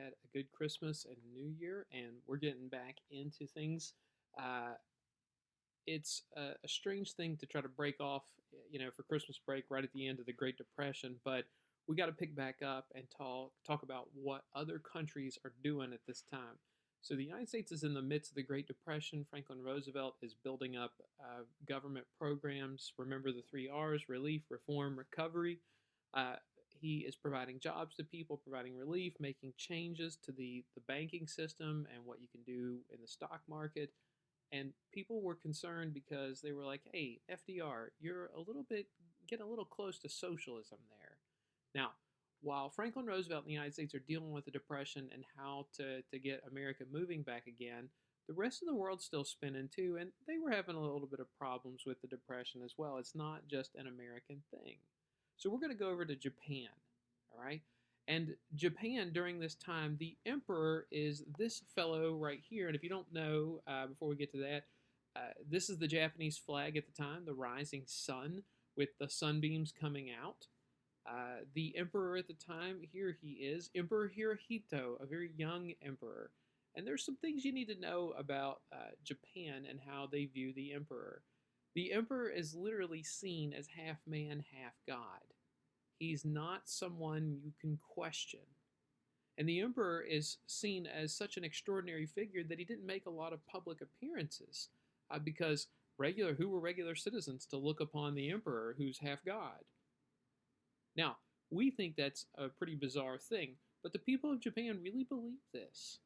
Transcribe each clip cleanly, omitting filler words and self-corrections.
had a good Christmas and New Year, and we're getting back into things. Uh, it's a strange thing to try to break off, for Christmas break right at the end of the Great Depression, but we got to pick back up and talk about what other countries are doing at this time. So the United States is in the midst of the Great Depression. Franklin Roosevelt is building up government programs. Remember the three R's: relief, reform, recovery. Uh, he is providing jobs to people, providing relief, making changes to the banking system and what you can do in the stock market. And people were concerned because they were like, hey, FDR, you're a little bit, getting a little close to socialism there. Now, while Franklin Roosevelt and the United States are dealing with the Depression and how to get America moving back again, the rest of the world's still spinning too, and they were having a little bit of problems with the Depression as well. It's not just an American thing. So we're going to go over to Japan, all right? And Japan during this time, the emperor is this fellow right here. And if you don't know, before we get to that, this is the Japanese flag at the time, the rising sun with the sunbeams coming out. The emperor at the time, here he is, Emperor Hirohito, a very young emperor. And there's some things you need to know about Japan and how they view the emperor. The emperor is literally seen as half man, half god. He's not someone you can question. And the emperor is seen as such an extraordinary figure that he didn't make a lot of public appearances because who were regular citizens to look upon the emperor who's half god? Now, we think that's a pretty bizarre thing, but the people of Japan really believe this.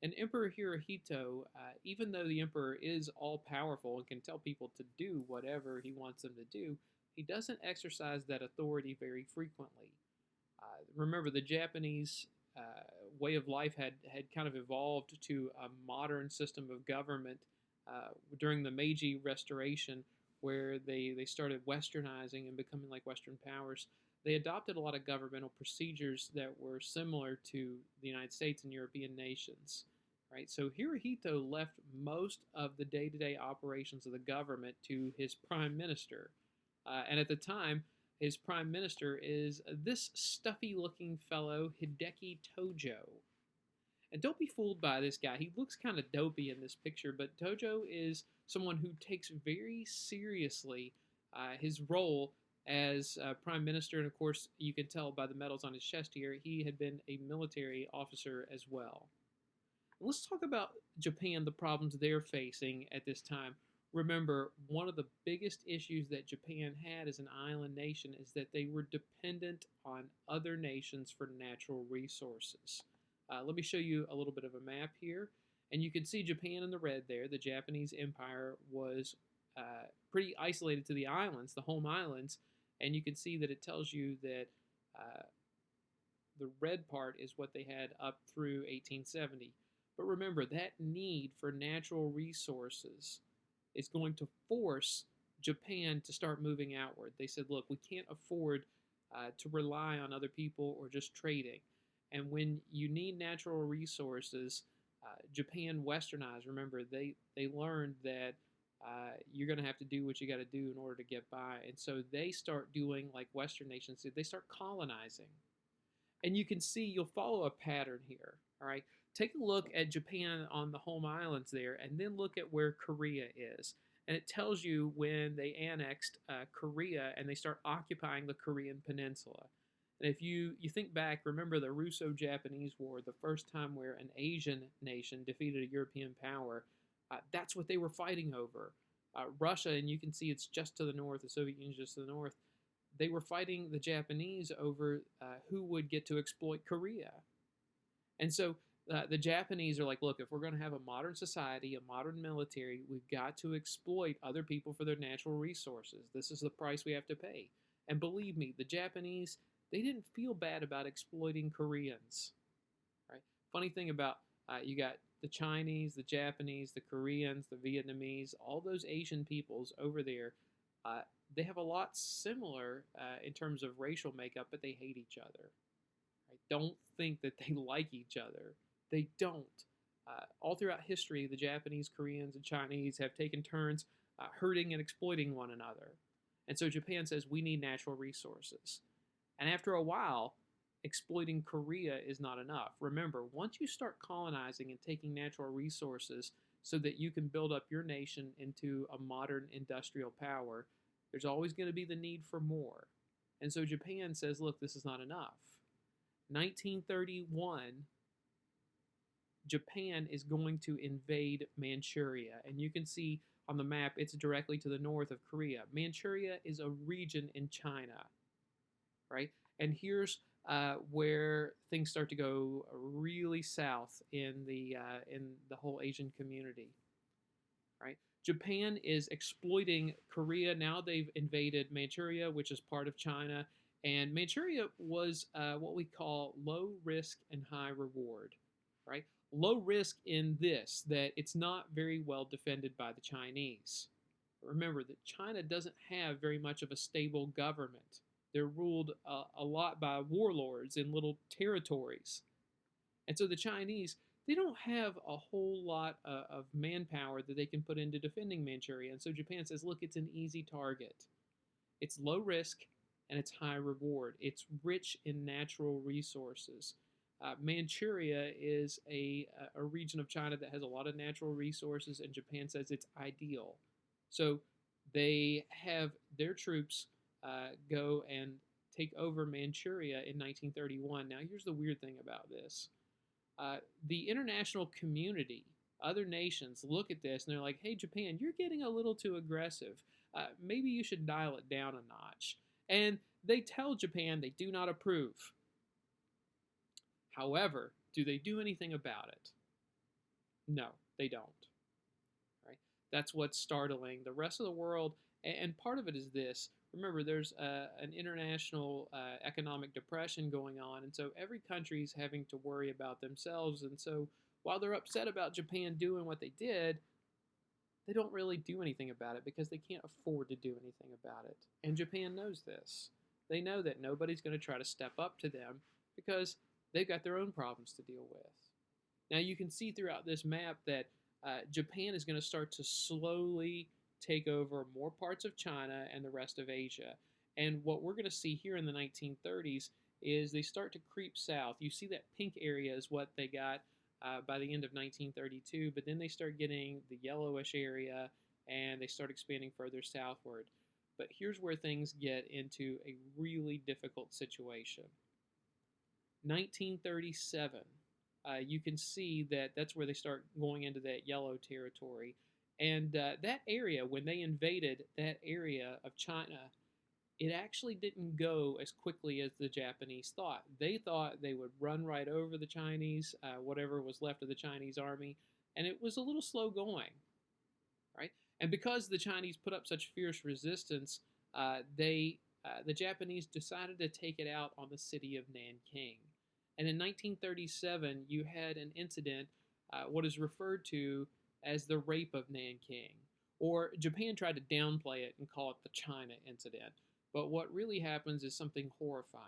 And Emperor Hirohito, even though the emperor is all powerful and can tell people to do whatever he wants them to do, he doesn't exercise that authority very frequently. Remember, the Japanese way of life had kind of evolved to a modern system of government during the Meiji Restoration, where they started westernizing and becoming like Western powers. They adopted a lot of governmental procedures that were similar to the United States and European nations. Right? So Hirohito left most of the day-to-day operations of the government to his prime minister. And at the time, his prime minister is this stuffy-looking fellow, Hideki Tojo. And don't be fooled by this guy. He looks kind of dopey in this picture, but Tojo is someone who takes very seriously his role as prime minister. And of course, you can tell by the medals on his chest here, he had been a military officer as well. Let's talk about Japan, the problems they're facing at this time. Remember, one of the biggest issues that Japan had as an island nation is that they were dependent on other nations for natural resources. Let me show you a little bit of a map here. And you can see Japan in the red there. The Japanese Empire was pretty isolated to the islands, the home islands. And you can see that it tells you that the red part is what they had up through 1870. But remember, that need for natural resources is going to force Japan to start moving outward. They said, look, we can't afford to rely on other people or just trading. And when you need natural resources, Japan westernized. Remember, they learned that you're going to have to do what you got to do in order to get by. And so they start doing like Western nations did. They start colonizing. And you can see, you'll follow a pattern here, all right? Take a look at Japan on the home islands there, and then look at where Korea is. And it tells you when they annexed Korea and they start occupying the Korean peninsula. And if you think back, remember the Russo-Japanese War, the first time where an Asian nation defeated a European power, that's what they were fighting over. Russia, and you can see it's just to the north, the Soviet Union just to the north, they were fighting the Japanese over who would get to exploit Korea. And so the Japanese are like, look, if we're going to have a modern society, a modern military, we've got to exploit other people for their natural resources. This is the price we have to pay. And believe me, the Japanese, they didn't feel bad about exploiting Koreans. Right? Funny thing about you got the Chinese, the Japanese, the Koreans, the Vietnamese, all those Asian peoples over there, they have a lot similar in terms of racial makeup, but they hate each other. Right? Don't think that they like each other. They don't. All throughout history, the Japanese, Koreans, and Chinese have taken turns hurting and exploiting one another. And so Japan says, we need natural resources. And after a while, exploiting Korea is not enough. Remember, once you start colonizing and taking natural resources so that you can build up your nation into a modern industrial power, there's always going to be the need for more. And so Japan says, look, this is not enough. 1931, Japan is going to invade Manchuria. And you can see on the map, it's directly to the north of Korea. Manchuria is a region in China, right? And here's where things start to go really south in the whole Asian community, right? Japan is exploiting Korea. Now they've invaded Manchuria, which is part of China. And Manchuria was what we call low risk and high reward, right? Low risk in this, that it's not very well defended by the Chinese. Remember that China doesn't have very much of a stable government. They're ruled a lot by warlords in little territories. And so the Chinese, they don't have a whole lot of manpower that they can put into defending Manchuria. And so Japan says, look, it's an easy target. It's low risk and it's high reward. It's rich in natural resources. Manchuria is a region of China that has a lot of natural resources, and Japan says it's ideal. So they have their troops go and take over Manchuria in 1931. Now, here's the weird thing about this. The international community, other nations, look at this and they're like, hey, Japan, you're getting a little too aggressive. Maybe you should dial it down a notch. And they tell Japan they do not approve. However, do they do anything about it? No, they don't. Right? That's what's startling. The rest of the world, and part of it is this. Remember, there's an international economic depression going on, and so every country's having to worry about themselves. And so while they're upset about Japan doing what they did, they don't really do anything about it because they can't afford to do anything about it. And Japan knows this. They know that nobody's going to try to step up to them because they've got their own problems to deal with. Now, you can see throughout this map that Japan is going to start to slowly take over more parts of China and the rest of Asia. And what we're going to see here in the 1930s is they start to creep south. You see that pink area is what they got by the end of 1932, but then they start getting the yellowish area and they start expanding further southward. But here's where things get into a really difficult situation. 1937, you can see that that's where they start going into that yellow territory. And that area, when they invaded that area of China, it actually didn't go as quickly as the Japanese thought. They thought they would run right over the Chinese, whatever was left of the Chinese army, and it was a little slow going, right? And because the Chinese put up such fierce resistance, the Japanese decided to take it out on the city of Nanking. And in 1937, you had an incident, what is referred to as the Rape of Nanking. Or Japan tried to downplay it and call it the China incident. But what really happens is something horrifying.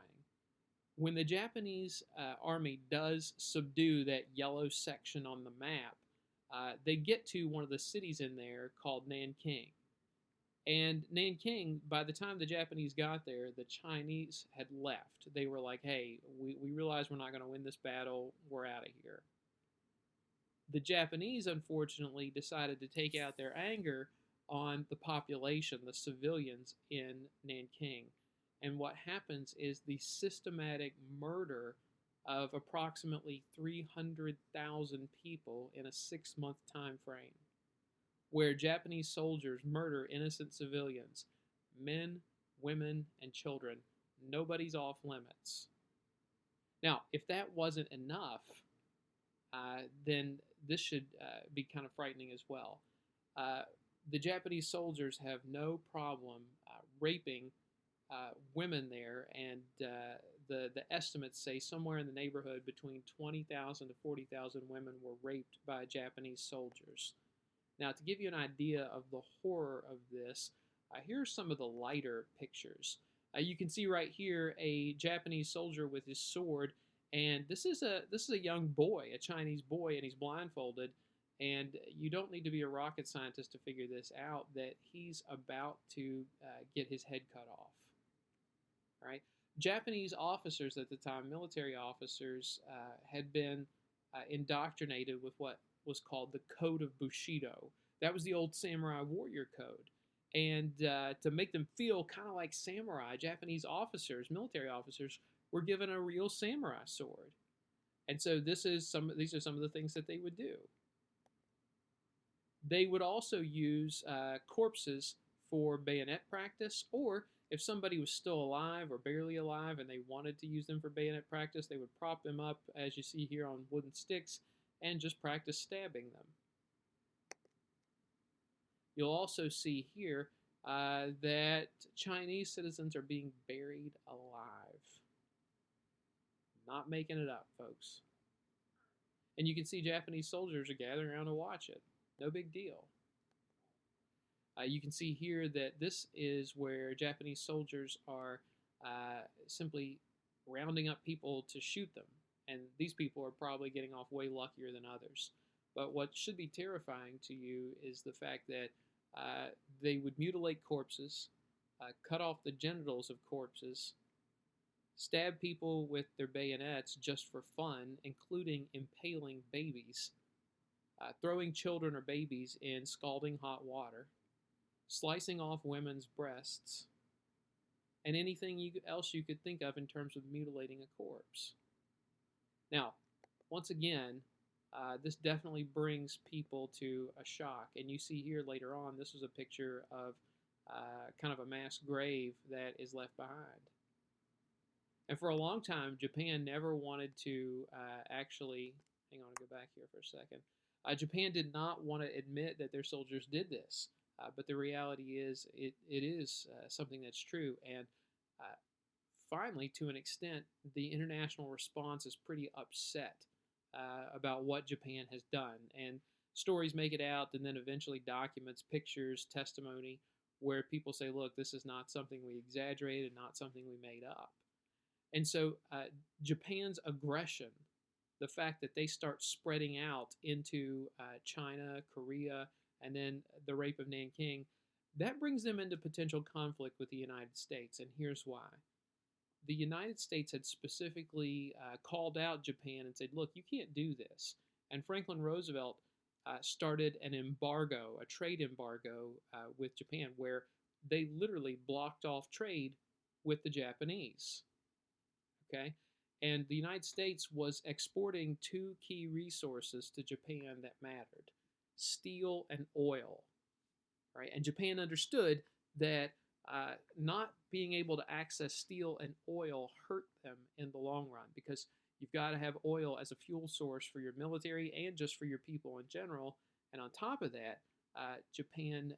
When the Japanese army does subdue that yellow section on the map, they get to one of the cities in there called Nanking. And Nanking, by the time the Japanese got there, the Chinese had left. They were like, hey, we realize we're not going to win this battle. We're out of here. The Japanese, unfortunately, decided to take out their anger on the population, the civilians in Nanking. And what happens is the systematic murder of approximately 300,000 people in a 6-month time frame, where Japanese soldiers murder innocent civilians, men, women, and children. Nobody's off limits. Now, if that wasn't enough, then this should be kind of frightening as well. The Japanese soldiers have no problem raping women there, and the estimates say somewhere in the neighborhood between 20,000 to 40,000 women were raped by Japanese soldiers. Now, to give you an idea of the horror of this, here's some of the lighter pictures. You can see right here a Japanese soldier with his sword, and this is a young boy, a Chinese boy, and he's blindfolded. And you don't need to be a rocket scientist to figure this out, that he's about to get his head cut off. Right? Japanese officers at the time, military officers, had been indoctrinated with what was called the Code of Bushido. That was the old samurai warrior code. And to make them feel kind of like samurai, Japanese officers, military officers, were given a real samurai sword. And so these are some of the things that they would do. They would also use corpses for bayonet practice, or if somebody was still alive or barely alive and they wanted to use them for bayonet practice, they would prop them up, as you see here, on wooden sticks and just practice stabbing them. You'll also see here that Chinese citizens are being buried alive. Not making it up, folks. And you can see Japanese soldiers are gathering around to watch it. No big deal. You can see here that this is where Japanese soldiers are simply rounding up people to shoot them. And these people are probably getting off way luckier than others. But what should be terrifying to you is the fact that they would mutilate corpses, cut off the genitals of corpses, stab people with their bayonets just for fun, including impaling babies, throwing children or babies in scalding hot water, slicing off women's breasts, and anything else you could think of in terms of mutilating a corpse. Now, once again, this definitely brings people to a shock. And you see here later on, this was a picture of kind of a mass grave that is left behind. And for a long time, Japan never wanted to actually, hang on, go back here for a second. Japan did not want to admit that their soldiers did this. But the reality is, it is something that's true. And finally, to an extent, the international response is pretty upset about what Japan has done. And stories make it out, and then eventually documents, pictures, testimony, where people say, look, this is not something we exaggerated, not something we made up. And so Japan's aggression, the fact that they start spreading out into China, Korea, and then the rape of Nanking, that brings them into potential conflict with the United States. And here's why. The United States had specifically called out Japan and said, look, you can't do this. And Franklin Roosevelt started an embargo, a trade embargo with Japan, where they literally blocked off trade with the Japanese. Okay? And the United States was exporting two key resources to Japan that mattered: steel and oil. Right? And Japan understood that not being able to access steel and oil hurt them in the long run, because you've got to have oil as a fuel source for your military and just for your people in general. And on top of that, Japan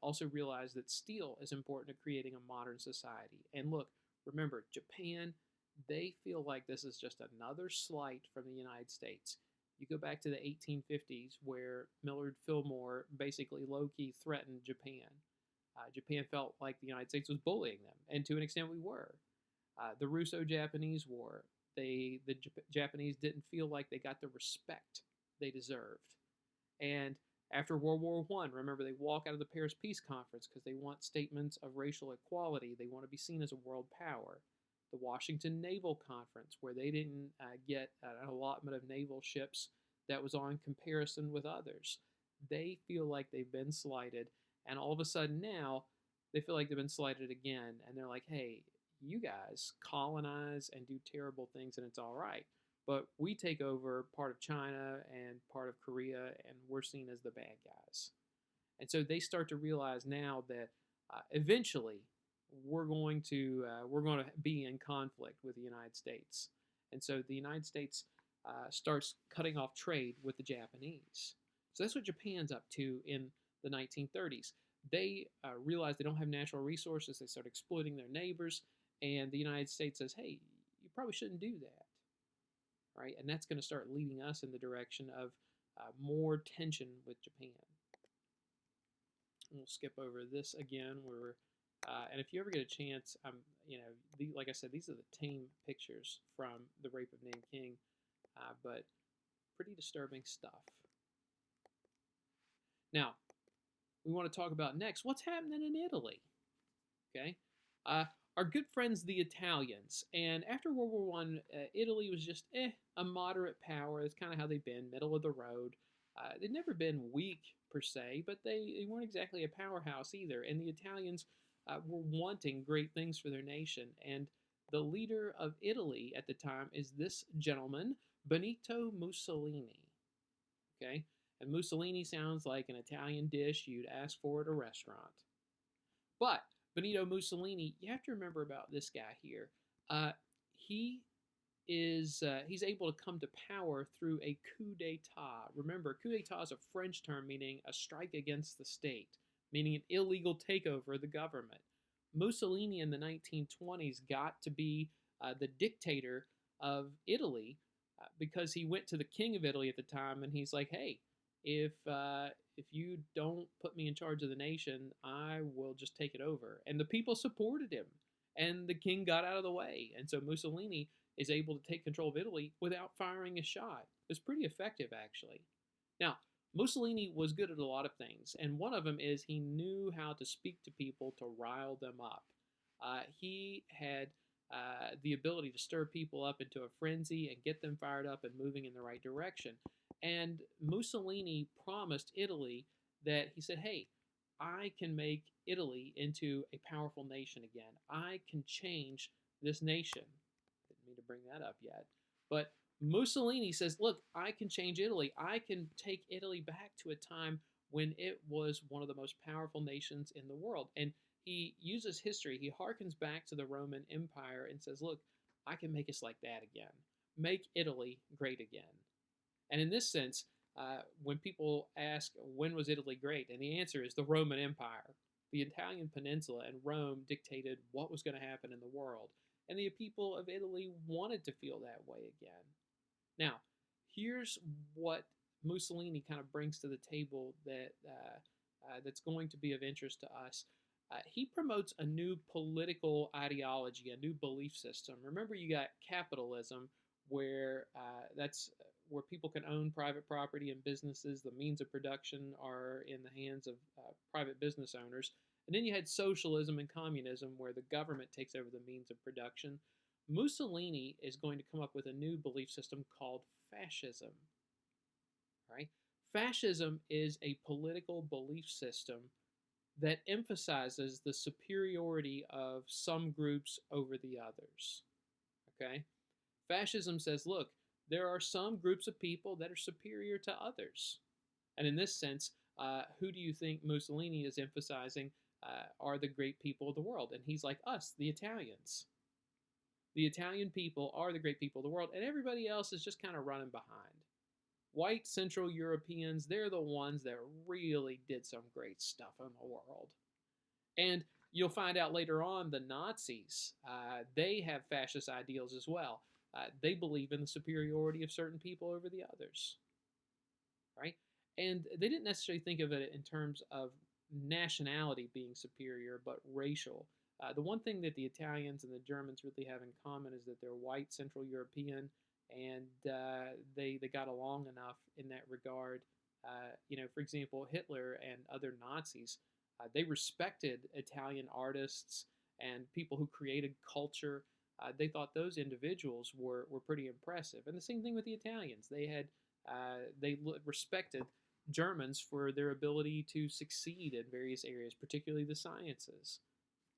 also realized that steel is important to creating a modern society. And look, remember, Japan, they feel like this is just another slight from the United States. You go back to the 1850s, where Millard Fillmore basically low-key threatened Japan. Japan felt like the United States was bullying them, and to an extent we were. The Russo-Japanese War, the Japanese didn't feel like they got the respect they deserved. And after World War I, remember, they walk out of the Paris Peace Conference because they want statements of racial equality. They want to be seen as a world power. The Washington Naval Conference, where they didn't get an allotment of naval ships that was on comparison with others. They feel like they've been slighted, and all of a sudden now, they feel like they've been slighted again, and they're like, hey, you guys colonize and do terrible things, and it's all right. But we take over part of China and part of Korea, and we're seen as the bad guys. And so they start to realize now that eventually we're going to be in conflict with the United States. And so the United States starts cutting off trade with the Japanese. So that's what Japan's up to in the 1930s. They realize they don't have natural resources. They start exploiting their neighbors, and the United States says, hey, you probably shouldn't do that. Right? And that's going to start leading us in the direction of more tension with Japan. And we'll skip over this again. And if you ever get a chance, like I said, these are the tame pictures from the rape of Nanking, but pretty disturbing stuff. Now, we want to talk about next what's happening in Italy. Okay, our good friends, the Italians. And after World War One, Italy was just a moderate power. That's kind of how they've been, middle of the road. They've never been weak per se, but they weren't exactly a powerhouse either. And the Italians were wanting great things for their nation. And the leader of Italy at the time is this gentleman, Benito Mussolini. Okay? And Mussolini sounds like an Italian dish you'd ask for at a restaurant. But Benito Mussolini, you have to remember about this guy here. He he's able to come to power through a coup d'état. Remember, coup d'état is a French term meaning a strike against the state, meaning an illegal takeover of the government. Mussolini in the 1920s got to be the dictator of Italy because he went to the king of Italy at the time and he's like, "Hey, if you don't put me in charge of the nation, I will just take it over." And the people supported him, and the king got out of the way, and so Mussolini is able to take control of Italy without firing a shot. It's pretty effective, actually. Now, Mussolini was good at a lot of things, and one of them is he knew how to speak to people to rile them up. He had the ability to stir people up into a frenzy and get them fired up and moving in the right direction. And Mussolini promised Italy that he said, "Hey, I can make Italy into a powerful nation again. I can change this nation." Didn't mean to bring that up yet. But Mussolini says, "Look, I can change Italy. I can take Italy back to a time when it was one of the most powerful nations in the world." And he uses history. He harkens back to the Roman Empire and says, "Look, I can make us like that again. Make Italy great again." And in this sense, when people ask, when was Italy great? And the answer is the Roman Empire. The Italian peninsula and Rome dictated what was going to happen in the world. And the people of Italy wanted to feel that way again. Now, here's what Mussolini kind of brings to the table that's going to be of interest to us. He promotes a new political ideology, a new belief system. Remember, you got capitalism, where that's where people can own private property and businesses. The means of production are in the hands of private business owners. And then you had socialism and communism, where the government takes over the means of production. Mussolini is going to come up with a new belief system called fascism. Right? Fascism is a political belief system that emphasizes the superiority of some groups over the others. Okay? Fascism says, look, there are some groups of people that are superior to others. And in this sense, who do you think Mussolini is emphasizing are the great people of the world? And he's like, us, the Italians. The Italian people are the great people of the world, and everybody else is just kind of running behind. White Central Europeans, they're the ones that really did some great stuff in the world. And you'll find out later on the Nazis, they have fascist ideals as well. They believe in the superiority of certain people over the others, right? And they didn't necessarily think of it in terms of nationality being superior, but racial. The one thing that the Italians and the Germans really have in common is that they're white Central European, and they got along enough in that regard. For example, Hitler and other Nazis, they respected Italian artists and people who created culture. They thought those individuals were pretty impressive. And the same thing with the Italians. They respected Germans for their ability to succeed in various areas, particularly the sciences.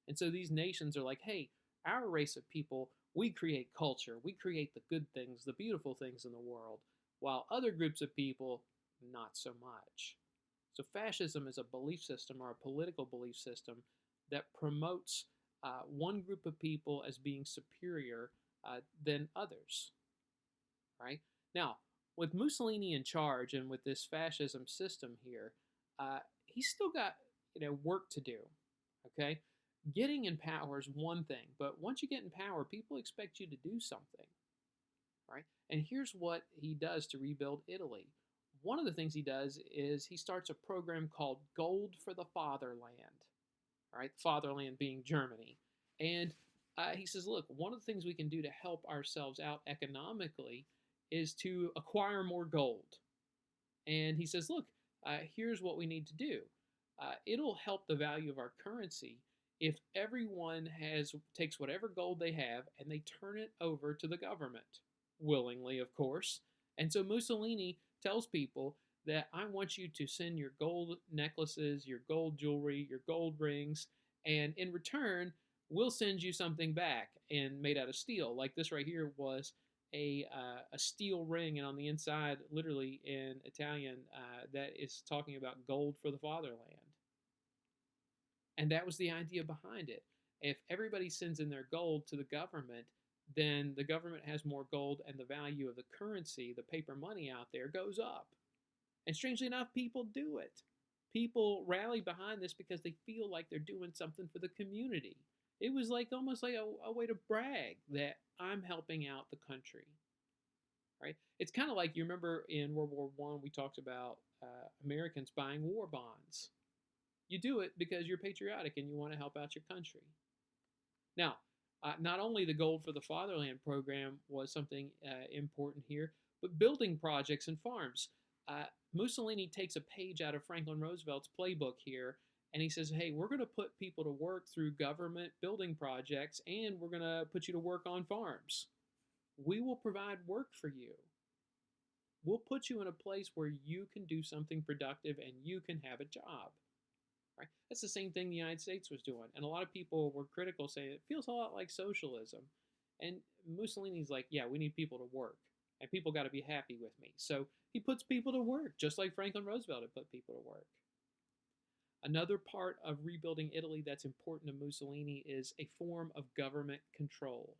And so these nations are like, hey, our race of people, we create culture, we create the good things, the beautiful things in the world, while other groups of people, not so much. So fascism is a belief system or a political belief system that promotes one group of people as being superior than others, right? Now, with Mussolini in charge and with this fascism system here, he's still got work to do, okay? Getting in power is one thing, but once you get in power, people expect you to do something, right? And here's what he does to rebuild Italy. One of the things he does is he starts a program called Gold for the Fatherland, right? Fatherland being Germany. And he says, look, one of the things we can do to help ourselves out economically is to acquire more gold. And he says, look, here's what we need to do. It'll help the value of our currency if everyone takes whatever gold they have and they turn it over to the government, willingly, of course. And so Mussolini tells people that I want you to send your gold necklaces, your gold jewelry, your gold rings, and in return, we'll send you something back and made out of steel. Like this right here was a steel ring, and on the inside, literally in Italian, that is talking about gold for the fatherland. And that was the idea behind it. If everybody sends in their gold to the government, then the government has more gold and the value of the currency, the paper money out there, goes up. And strangely enough, people do it. People rally behind this because they feel like they're doing something for the community. It was like almost like a way to brag that I'm helping out the country, right? It's kind of like you remember in World War One, we talked about Americans buying war bonds. You do it because you're patriotic and you want to help out your country. Now, not only the Gold for the Fatherland program was something important here, but building projects and farms. Uh, Mussolini takes a page out of Franklin Roosevelt's playbook here, and he says, hey, we're going to put people to work through government building projects, and we're going to put you to work on farms. We will provide work for you. We'll put you in a place where you can do something productive and you can have a job. Right? That's the same thing the United States was doing. And a lot of people were critical, saying it feels a lot like socialism. And Mussolini's like, yeah, we need people to work. And people got to be happy with me. So he puts people to work, just like Franklin Roosevelt had put people to work. Another part of rebuilding Italy that's important to Mussolini is a form of government control.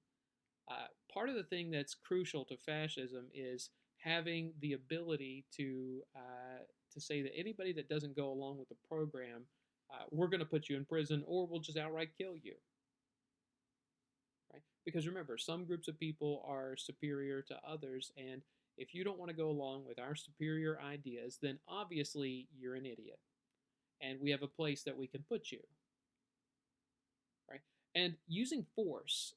Part of the thing that's crucial to fascism is having the ability to say that anybody that doesn't go along with the program, we're going to put you in prison or we'll just outright kill you. Right? Because remember, some groups of people are superior to others, and if you don't want to go along with our superior ideas, then obviously you're an idiot, and we have a place that we can put you. Right? And using force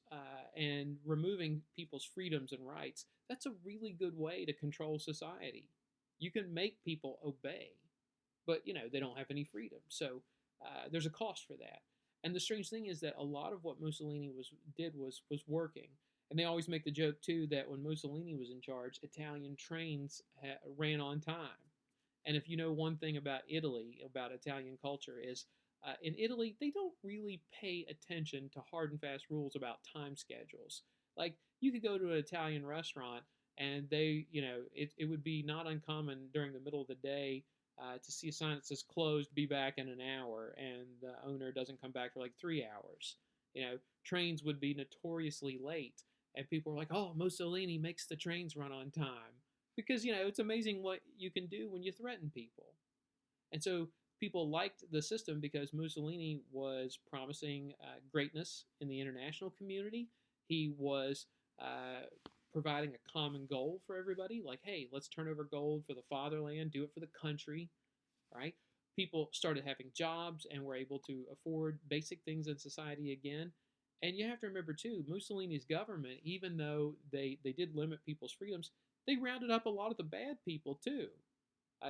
and removing people's freedoms and rights, that's a really good way to control society. You can make people obey, but they don't have any freedom. So there's a cost for that. And the strange thing is that a lot of what Mussolini did was working. And they always make the joke too that when Mussolini was in charge, Italian trains ran on time. And if you know one thing about Italy, about Italian culture, is in Italy, they don't really pay attention to hard and fast rules about time schedules. Like, you could go to an Italian restaurant and it would be not uncommon during the middle of the day to see a sign that says closed, be back in an hour, and the owner doesn't come back for like 3 hours. Trains would be notoriously late, and people are like, oh, Mussolini makes the trains run on time. Because, it's amazing what you can do when you threaten people. And so people liked the system because Mussolini was promising greatness in the international community. He was providing a common goal for everybody, like, hey, let's turn over gold for the fatherland, do it for the country, right? People started having jobs and were able to afford basic things in society again. And you have to remember, too, Mussolini's government, even though they did limit people's freedoms, they rounded up a lot of the bad people, too.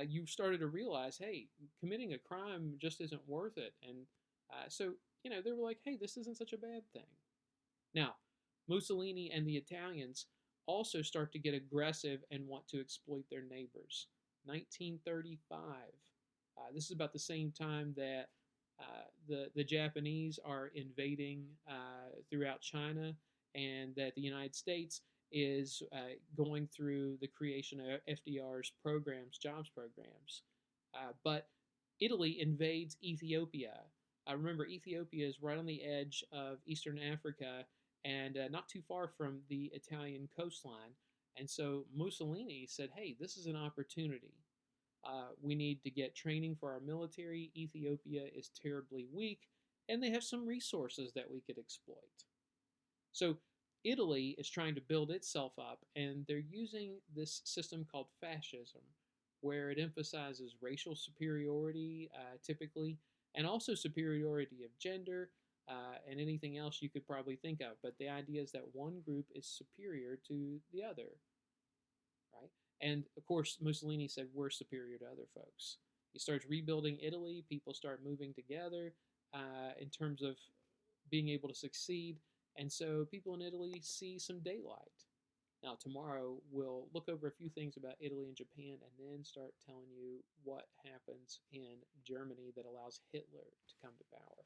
You started to realize, hey, committing a crime just isn't worth it. And so, they were like, hey, this isn't such a bad thing. Now, Mussolini and the Italians also start to get aggressive and want to exploit their neighbors. 1935. This is about the same time that the Japanese are invading throughout China, and that the United States is going through the creation of FDR's programs, jobs programs. But Italy invades Ethiopia. Remember, Ethiopia is right on the edge of Eastern Africa and not too far from the Italian coastline. And so Mussolini said, hey, this is an opportunity. We need to get training for our military. Ethiopia is terribly weak, and they have some resources that we could exploit. So Italy is trying to build itself up, and they're using this system called fascism, where it emphasizes racial superiority, typically, and also superiority of gender, and anything else you could probably think of. But the idea is that one group is superior to the other, right? And of course, Mussolini said we're superior to other folks. He starts rebuilding Italy. People start moving together in terms of being able to succeed. And so people in Italy see some daylight. Now, tomorrow we'll look over a few things about Italy and Japan and then start telling you what happens in Germany that allows Hitler to come to power.